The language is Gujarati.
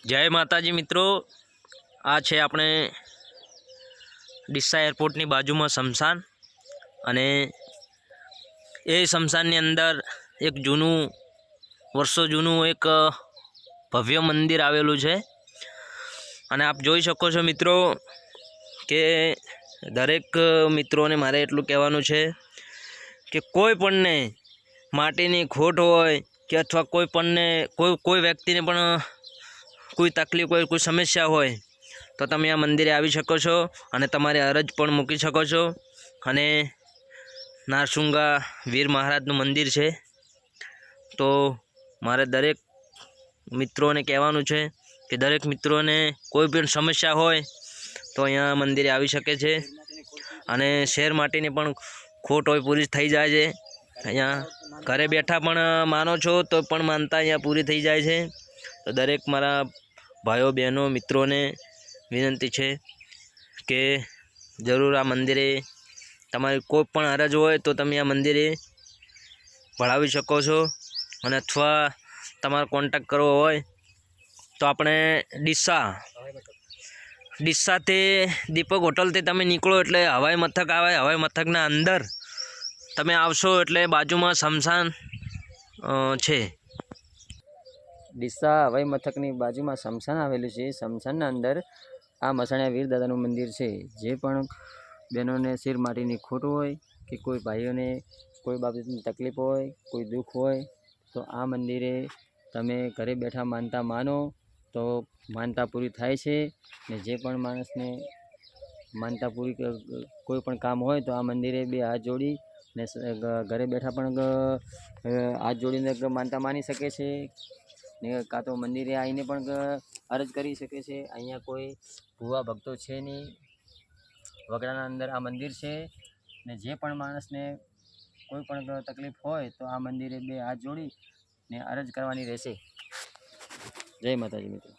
જય માતાજી મિત્રો, આ છે આપણે ડીસા એરપોર્ટની બાજુમાં સ્મશાન અને એ સ્મશાનની અંદર એક જૂનું વર્ષો જૂનું એક ભવ્ય મંદિર આવેલું છે અને આપ જોઈ શકો છો મિત્રો કે દરેક મિત્રોને મારે એટલું કહેવાનું છે કે કોઈ પણને માટીની ખોટ હોય કે અથવા કોઈ પણને કોઈ વ્યક્તિને પણ કોઈ તકલીફ હોય, કોઈ સમસ્યા હોય તો તમે આ મંદિરે આવી શકો છો અને તમારી અરજ પણ મૂકી શકો છો। અને નારસુંગા વીર મહારાજનું મંદિર છે, તો મારે દરેક મિત્રોને કહેવાનું છે કે દરેક મિત્રોને કોઈ પણ સમસ્યા હોય તો અહીંયા મંદિરે આવી શકે છે અને શેર માટેની પણ ખોટ હોય પૂરી થઈ જાય છે। અહીંયા ઘરે બેઠા પણ માનો છો તો પણ માનતા અહીંયા પૂરી થઈ જાય છે। તો દરેક મારા ભાઈઓ બહેનો મિત્રોને વિનંતી છે કે જરૂર આ મંદિરે તમારી કોઈ પણ અરજ હોય તો તમે આ મંદિરે ભળાવી શકો છો અને અથવા તમારો કોન્ટેક્ટ કરવો હોય તો આપણે ડીસાથી દીપક હોટલથી તમે નીકળો એટલે હવાઈ મથક આવે, હવાઈ મથકના અંદર તમે આવશો એટલે બાજુમાં સ્મશાન છે। ડીસા હવાઈ મથકની બાજુમાં સ્મશાન આવેલું છે। સ્મશાનના અંદર આ મસાણિયા વીર દાદાનું મંદિર છે। જે પણ બહેનોને શેર માટીની ખોટ હોય કે કોઈ ભાઈઓને કોઈ બાબતની તકલીફ હોય, કોઈ દુઃખ હોય તો આ મંદિરે તમે ઘરે બેઠા માનતા માનો તો માનતા પૂરી થાય છે। ને જે પણ માણસને માનતા પૂરી કોઈ પણ કામ હોય તો આ મંદિરે બે હાથ જોડી ને ઘરે બેઠા પણ હાથ જોડીને માનતા માની શકે છે ને કાં તો મંદિરે આવીને પણ અરજ કરી શકે છે। અહીંયા કોઈ ભૂવા ભક્તો છે નહીં, વગડાના અંદર આ મંદિર છે ને જે પણ માણસને કોઈ પણ તકલીફ હોય તો આ મંદિરે બે હાથ જોડી ને અરજ કરવાની રહેશે। જય માતાજી મિત્રો।